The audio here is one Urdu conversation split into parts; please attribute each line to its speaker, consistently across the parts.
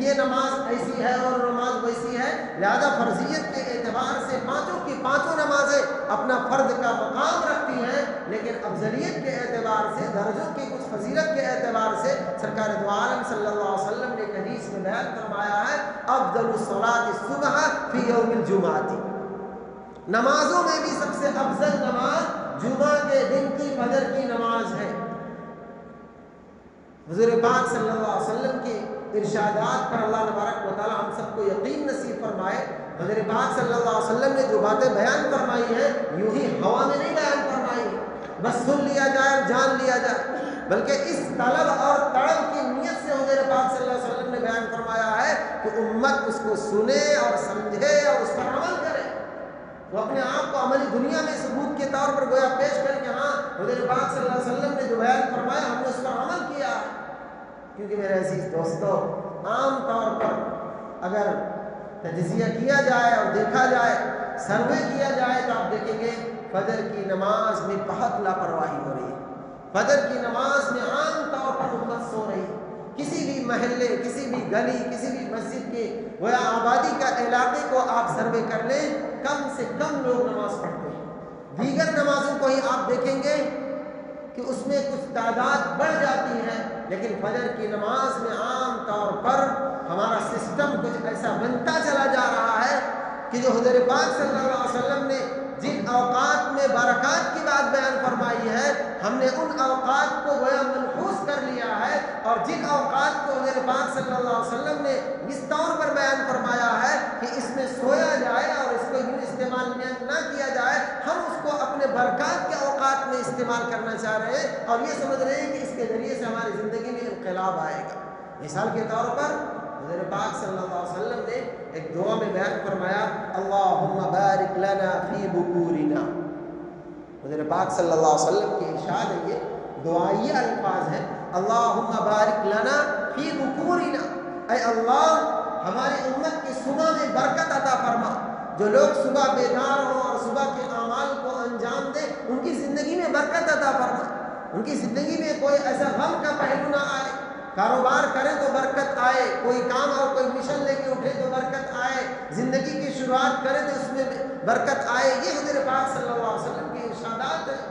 Speaker 1: یہ نماز ایسی ہے اور نماز ویسی ہے، لہذا فرضیت کے اعتبار سے پانچوں کی پانچوں نمازیں اپنا فرد کا مقام رکھتی ہیں، لیکن افضلیت کے اعتبار سے، درجوں کی کچھ فضیلت کے اعتبار سے سرکار دو عالم صلی اللہ علیہ وسلم نے ایک حدیث میں بیان فرمایا ہے افضل الصلاۃ الصبح فی یوم الجمعہ، نمازوں میں بھی سب سے افضل نماز جمعہ کے دن کی فجر کی نماز ہے۔ حضور پاک صلی اللہ علیہ وسلم کے ارشادات پر اللہ تبارک و تعالی ہم سب کو یقین نصیب فرمائے۔ حضور پاک صلی اللہ علیہ وسلم نے جو باتیں بیان فرمائی ہیں یوں ہی ہوا میں نہیں بیان فرمائی ہیں بس سن لیا جائے اور جان لیا جائے، بلکہ اس طلب اور تڑپ کی نیت سے حضور پاک صلی اللہ علیہ وسلم نے بیان فرمایا ہے کہ امت اس کو سنے اور سمجھے اور اس پر عمل کرے۔ وہ اپنے آپ کو عملی دنیا میں ثبوت کے طور پر گویا پیش کر کے ہاں حضور پاک صلی اللہ علیہ وسلم نے جو بیان فرمایا ہم نے اس پر عمل کیا ہے۔ کیونکہ میرے عزیز دوستو، عام طور پر اگر تجزیہ کیا جائے اور دیکھا جائے، سروے کیا جائے تو آپ دیکھیں گے فجر کی نماز میں بہت لاپرواہی ہو رہی ہے۔ فجر کی نماز میں عام طور پر امت سو رہی ہے۔ کسی بھی محلے، کسی بھی گلی، کسی بھی مسجد کے گویا آبادی کا علاقے کو آپ سروے کر لیں، کم سے کم لوگ نماز پڑھتے ہیں۔ دیگر نمازوں کو ہی آپ دیکھیں گے کہ اس میں کچھ تعداد بڑھ جاتی ہے، لیکن فجر کی نماز میں عام طور پر ہمارا سسٹم کچھ ایسا بنتا چلا جا رہا ہے کہ جو حضور پاک صلی اللہ علیہ وسلم نے جن اوقات میں برکات کی بات بیان فرمائی ہے، ہم نے ان اوقات کو گویا منحوس کر لیا ہے، اور جن اوقات کو حضور پاک صلی اللہ علیہ وسلم نے اس طور پر بیان فرمایا ہے کہ اس میں سویا جائے اور اس کو یوں استعمال نہ کیا جائے، ہم اس کو اپنے برکات کے اوقات میں استعمال کرنا چاہ رہے ہیں اور یہ سمجھ رہے ہیں کہ اس کے ذریعے سے ہماری زندگی میں انقلاب آئے گا۔ مثال کے طور پر حضور پاک صلی اللہ علیہ وسلم نے ایک دعا میں بیان فرمایا اللہم بارک لنا فی بکورنا۔ حضور پاک صلی اللہ علیہ وسلم کے ارشاد ہے، یہ دعائیہ الفاظ ہیں، اللہم بارک لنا فی بکورنا، اے اللہ ہماری امت کی صبح میں برکت عطا فرما۔ جو لوگ صبح بیدار ہوں اور صبح کے اعمال کو انجام دیں ان کی زندگی میں برکت عطا فرما، ان کی زندگی میں کوئی ایسا غم کا پہلو نہ آئے، کاروبار کریں تو برکت آئے، کوئی کام اور کوئی مشن لے کے اٹھے تو برکت آئے، زندگی کی شروعات کریں تو اس میں برکت آئے۔ یہ حضور پاک صلی اللہ علیہ وسلم کے ارشادات ہیں۔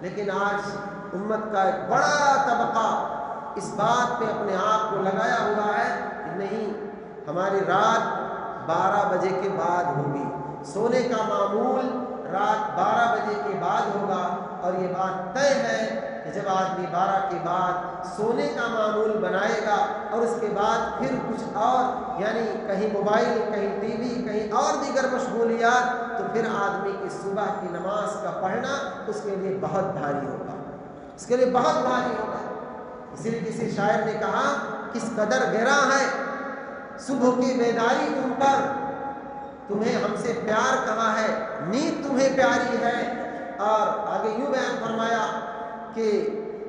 Speaker 1: لیکن آج امت کا ایک بڑا طبقہ اس بات پہ اپنے آپ کو لگایا ہوا ہے کہ نہیں، ہماری رات 12 بجے کے بعد ہوگی، سونے کا معمول رات 12 بجے کے بعد ہوگا، اور یہ بات طے ہے کہ جب آدمی 12 کے بعد سونے کا معمول بنائے گا اور اس کے بعد پھر کچھ اور یعنی کہیں موبائل، کہیں ٹی وی، کہیں اور دیگر مشغولیات، تو پھر آدمی کی صبح کی نماز کا پڑھنا اس کے لیے بہت بھاری ہوگا، اس کے لیے بہت بھاری ہوگا۔ اسی لیے کسی شاعر نے کہا کس قدر گراں ہے صبح کی بیداری تم پر، تمہیں ہم سے پیار کہاں ہے، نیند تمہیں پیاری ہے۔ اور آگے یوں بیان فرمایا کہ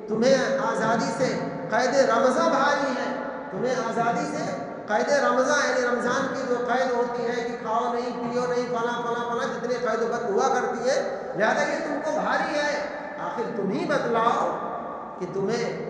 Speaker 1: تمہیں آزادی سے قید رمضان بھاری ہے، تمہیں آزادی سے قید رمضان یعنی رمضان کی جو قید ہوتی ہے کہ کھاؤ نہیں، پیو نہیں، فلاں فلاں فلاں جتنے قید و بند ہوا کرتی ہے، لہذا یہ تم کو بھاری ہے۔ آخر تم ہی بتلاؤ کہ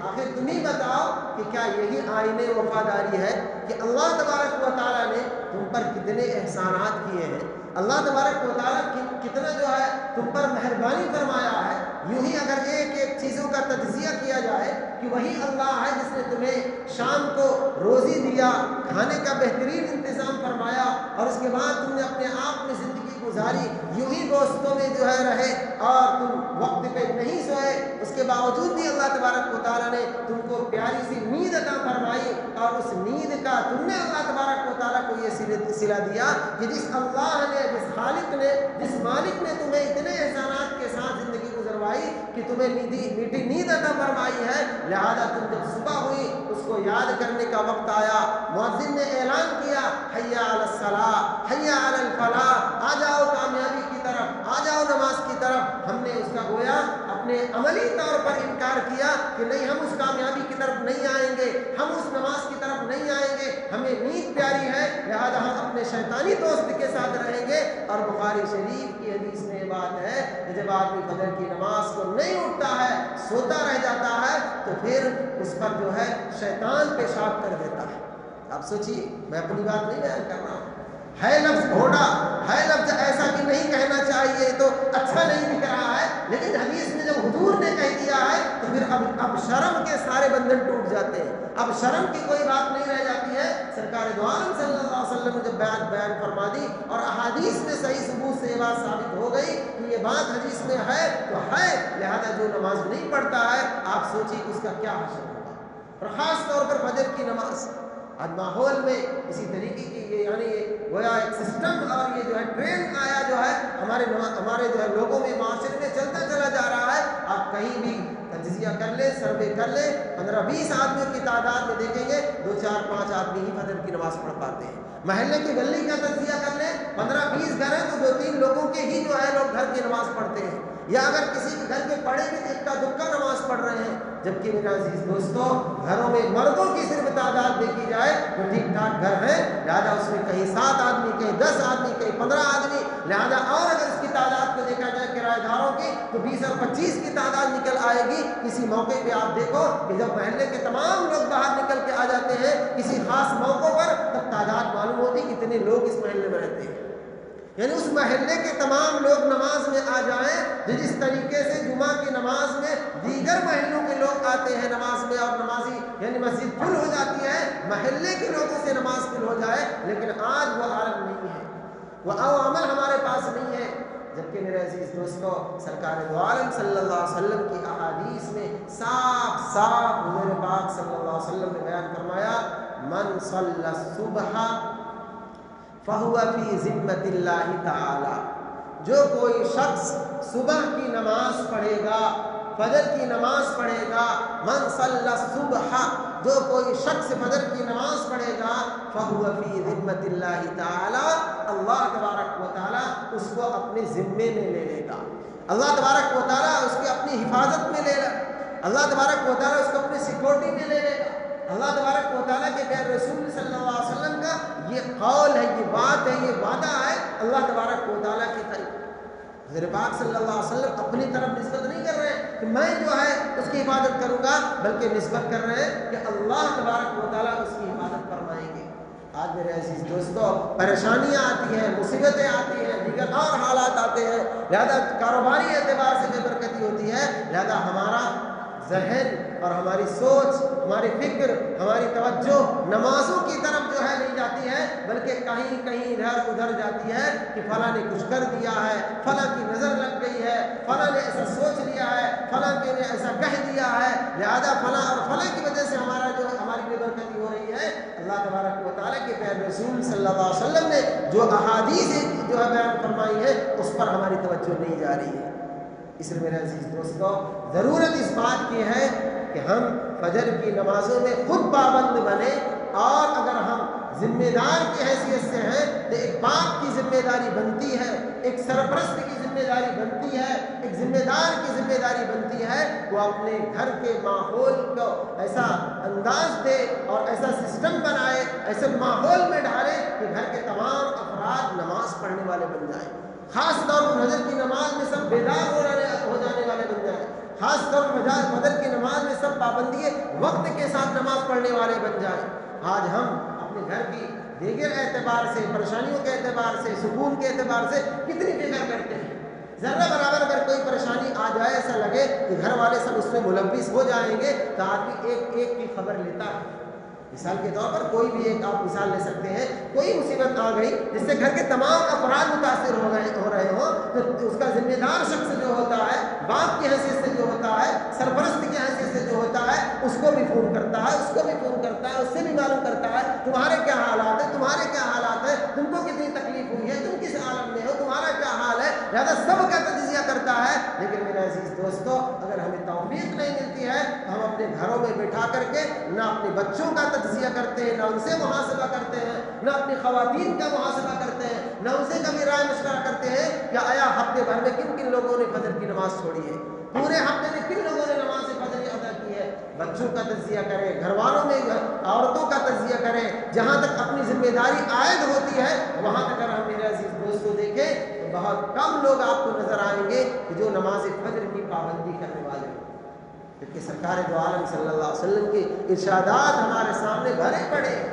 Speaker 1: آخر تم ہی بتاؤ کہ کیا یہی آئین وفاداری ہے کہ اللہ تبارک و تعالیٰ نے تم پر کتنے احسانات کیے ہیں، اللہ تبارک و تعالیٰ کتنا جو ہے تم پر مہربانی فرمایا ہے۔ یوں ہی اگر ایک ایک چیزوں کا تجزیہ کیا جائے کہ وہی اللہ ہے جس نے تمہیں شام کو روزی دیا، کھانے کا بہترین انتظام فرمایا، اور اس کے بعد تم نے اپنے آپ میں زندگی گزاری، یوں ہی دوستوں میں جو ہے رہے اور تم وقت پہ نہیں سوئے، اس کے باوجود بھی اللہ تبارک و تعالیٰ نے تم کو پیاری سی نیند عطا فرمائی، اور اس نیند کا تم نے اللہ تبارک و تعالیٰ کو یہ صلہ دیا کہ جس اللہ نے، جس خالق نے، جس مالک نے تمہیں اتنے احسانات کے ساتھ زندگی گزروائی کہ تمہیں میٹھی نیند عطا فرمائی ہے، لہذا تم جب صبح ہوئی اس کو یاد کرنے کا وقت آیا، مؤذن نے اعلان کیا حی علی الصلاۃ حی علی الفلاح، آ جاؤ کامیابی کی طرف، آ جاؤ نماز کی طرف، ہم نے اس کا گویا اپنے عملی طور پر انکار کیا کہ نہیں، ہم اس کامیابی کی طرف نہیں آئیں گے، ہم اس نماز کی طرف نہیں آئیں گے، ہمیں نیند پیاری ہے، لہذا ہم اپنے شیطانی دوست کے ساتھ رہیں گے۔ اور بخاری شریف کی حدیث میں یہ بات ہے کہ جب آدمی فجر کی نماز کو نہیں اٹھتا ہے، سوتا رہ جاتا ہے، تو پھر اس پر جو ہے شیطان پیشاب کر دیتا ہے۔ آپ آپ سوچیے، میں اپنی بات نہیں بیان کر رہا ہوں، ہے لفظ گھوڑا، ہے لفظ ایسا کہ نہیں کہنا چاہیے تو اچھا نہیں دکھ رہا ہے، لیکن حدیث میں جب حضور نے کہہ دیا ہے تو پھر اب شرم کے سارے بندھن ٹوٹ جاتے ہیں، اب شرم کی کوئی بات نہیں رہ جاتی ہے۔ سرکار دو عالم صلی اللہ علیہ وسلم نے جب بیان فرما دی اور احادیث میں صحیح ثبوت سے یہ بات ثابت ہو گئی کہ یہ بات حدیث میں ہے تو ہے، لہذا جو نماز نہیں پڑھتا ہے آپ سوچیے اس کا کیا حشر ہوگا۔ اور خاص طور پر فجر کی نماز، آج ماحول میں اسی طریقے کی یہ یعنی گویا ایک سسٹم اور یہ جو ہے ٹرینڈ آیا جو ہے ہمارے جو ہے لوگوں میں معاشرے میں چلتا چلا جا رہا ہے۔ آپ کہیں بھی تجزیہ کر لیں، سروے کر لیں، 15-20 آدمیوں کی تعداد میں دیکھیں گے 2-4-5 آدمی ہی فجر کی نماز پڑھ پاتے ہیں۔ محلے کی گلی کا تجزیہ کر لیں، 15-20 گھر ہیں تو 2-3 لوگوں کے ہی جو ہے لوگ گھر کی نماز پڑھتے ہیں، یا اگر کسی کے گھر کے پڑے بھی اکا دکا نماز پڑھ رہے ہیں، جبکہ میرے عزیز دوستو گھروں میں مردوں کی صرف تعداد دیکھی جائے تو ٹھیک ٹھاک گھر ہے، لہٰذا اس میں کہیں 7 آدمی، کہیں 10 آدمی، کہیں 15 آدمی، لہٰذا اور اگر اس کی تعداد کو دیکھا جائے کرایہ داروں کی تو 20 اور 25 کی تعداد نکل آئے گی۔ کسی موقع پہ آپ دیکھو کہ جب محلے کے تمام لوگ باہر نکل کے آ جاتے ہیں کسی خاص موقع پر، تب تعداد معلوم ہوتی کتنے لوگ اس محلے میں رہتے ہیں، یعنی اس محلے کے تمام لوگ نماز میں آ جائیں جس طریقے سے جمعہ کی نماز میں دیگر محلوں کے لوگ آتے ہیں نماز میں، اور نمازی یعنی مسجد فل ہو جاتی ہے، محلے کے لوگوں سے نماز فل ہو جائے، لیکن آج وہ عالم نہیں ہے، وہ عمل ہمارے پاس نہیں ہے۔ جبکہ میرے عزیز دوستو سرکار دو عالم صلی اللہ علیہ وسلم کی احادیث میں صاف حضور پاک صلی اللہ علیہ وسلم نے بیان فرمایا، من صلی الصبح فَهُوَ فِي ذِمَّةِ اللَّهِ تعالی، جو کوئی شخص صبح کی نماز پڑھے گا، فجر کی نماز پڑھے گا، من صلی الصبح، جو کوئی شخص فجر کی نماز پڑھے گا، فَهُوَ فِي ذِمَّةِ اللَّهِ تعالی، اللہ تبارک و تعالی اس کو اپنے ذمے میں لے لے گا، اللہ تبارک و تعالی اس کی اپنی حفاظت میں لے لے گا، اللہ تبارک و تعالی اس کو اپنی سیکورٹی میں لے لے گا۔ اللہ تبارک و تعالیٰ کے پیارے رسول صلی اللہ علیہ وسلم کا یہ قول ہے، یہ بات ہے، یہ وعدہ ہے اللہ تبارک و تعالیٰ کی طرف۔ حضرت پاک صلی اللہ علیہ وسلم اپنی طرف نسبت نہیں کر رہے ہیں کہ میں جو ہے اس کی حفاظت کروں گا، بلکہ نسبت کر رہے ہیں کہ اللہ تبارک و تعالیٰ اس کی حفاظت فرمائیں گے۔ آج میرے عزیز دوستو پریشانیاں آتی ہیں، مصیبتیں آتی ہیں، دیگر اور حالات آتے ہیں، لہذا کاروباری اعتبار سے بے برکتی ہوتی ہے، لہذا ہمارا ذہن اور ہماری سوچ، ہماری فکر، ہماری توجہ نمازوں کی طرف جو ہے نہیں جاتی ہے، بلکہ کہیں ادھر ادھر جاتی ہے کہ فلاں نے کچھ کر دیا ہے، فلاں کی نظر لگ گئی ہے، فلاں نے ایسا سوچ لیا ہے، فلاں کے نے ایسا کہہ دیا ہے، لہذا فلاں اور فلاں کی وجہ سے ہماری بے برکتی ہو رہی ہے۔ اللہ تبارک و تعالیٰ کے پیارے رسول صلی اللہ علیہ وسلم نے جو احادیث جو ہے بیان فرمائی ہے اس پر ہماری توجہ نہیں جا رہی ہے۔ اس لیے میرے عزیز دوستو ضرورت اس بات کی ہے کہ ہم فجر کی نمازوں میں خود پابند بنیں، اور اگر ہم ذمہ دار کی حیثیت سے ہیں تو ایک باپ کی ذمہ داری بنتی ہے، ایک سرپرست کی ذمہ داری بنتی ہے، ایک ذمہ دار کی ذمہ داری بنتی ہے وہ اپنے گھر کے ماحول کو ایسا انداز دے اور ایسا سسٹم بنائے، ایسے ماحول میں ڈالے کہ گھر کے تمام افراد نماز پڑھنے والے بن جائیں، خاص طور پر فجر کی نماز میں سب بیدار ہو جانے والے بن جائیں، خاص طور پر فجر کی نماز میں سب پابندی وقت کے ساتھ نماز پڑھنے والے بن جائیں۔ آج ہم اپنے گھر کی دیگر اعتبار سے، پریشانیوں کے اعتبار سے، سکون کے اعتبار سے کتنی فکر کرتے ہیں، ذرہ برابر اگر کوئی پریشانی آ جائے ایسا لگے کہ گھر والے سب اس میں ملوث ہو جائیں گے تو آدمی ایک کی خبر لیتا ہے۔ مثال کے طور پر کوئی بھی ایک آپ مثال لے سکتے ہیں، کوئی مصیبت آ گئی جس سے گھر کے تمام افراد متاثر ہو رہے ہوں تو اس کا ذمہ دار شخص جو ہوتا ہے، باپ کی حیثیت سے جو ہوتا ہے، سرپرست کی حیثیت سے جو ہوتا ہے، اس کو بھی فون کرتا ہے، اس کو بھی فون کرتا ہے، اس سے بھی معلوم کرتا ہے تمہارے کیا حالات ہیں، تمہارے کیا حالات ہیں، تم کو کتنی تکلیف ہوئی ہے، تم کس عالم میں ہو، تمہارا کیا حال ہے، لہٰذا سب کا تجزیہ کرتا ہے۔ لیکن میرے عزیز دوستو اگر ہمیں توفیق نہیں ملتی ہے تو ہم اپنے گھروں میں بٹھا کر کے نہ اپنے بچوں کا تجزیہ کرتے ہیں، نہ ان سے محاسبہ کرتے ہیں، نہ اپنی خواتین کا محاسبہ کرتے ہیں، نہ ان سے کبھی رائے مشورہ کرتے ہیں کہ آیا ہفتے بھر میں کن کن لوگوں نے فجر کی نماز چھوڑی ہے، پورے ہفتے میں کن لوگوں نے نماز فجر ادا کی ہے۔ بچوں کا تجزیہ کریں، گھر والوں میں عورتوں کا تجزیہ کریں، جہاں تک اپنی ذمہ داری عائد ہوتی ہے وہاں تک اگر ہم میرے عزیز دوستوں دیکھیں تو بہت کم لوگ آپ کو نظر آئیں گے کہ جو نماز فجر کی پابندی کرنے والے ہیں، کیونکہ سرکار دو عالم صلی اللہ علیہ وسلم کے ارشادات ہمارے سامنے بھرے پڑے ہیں۔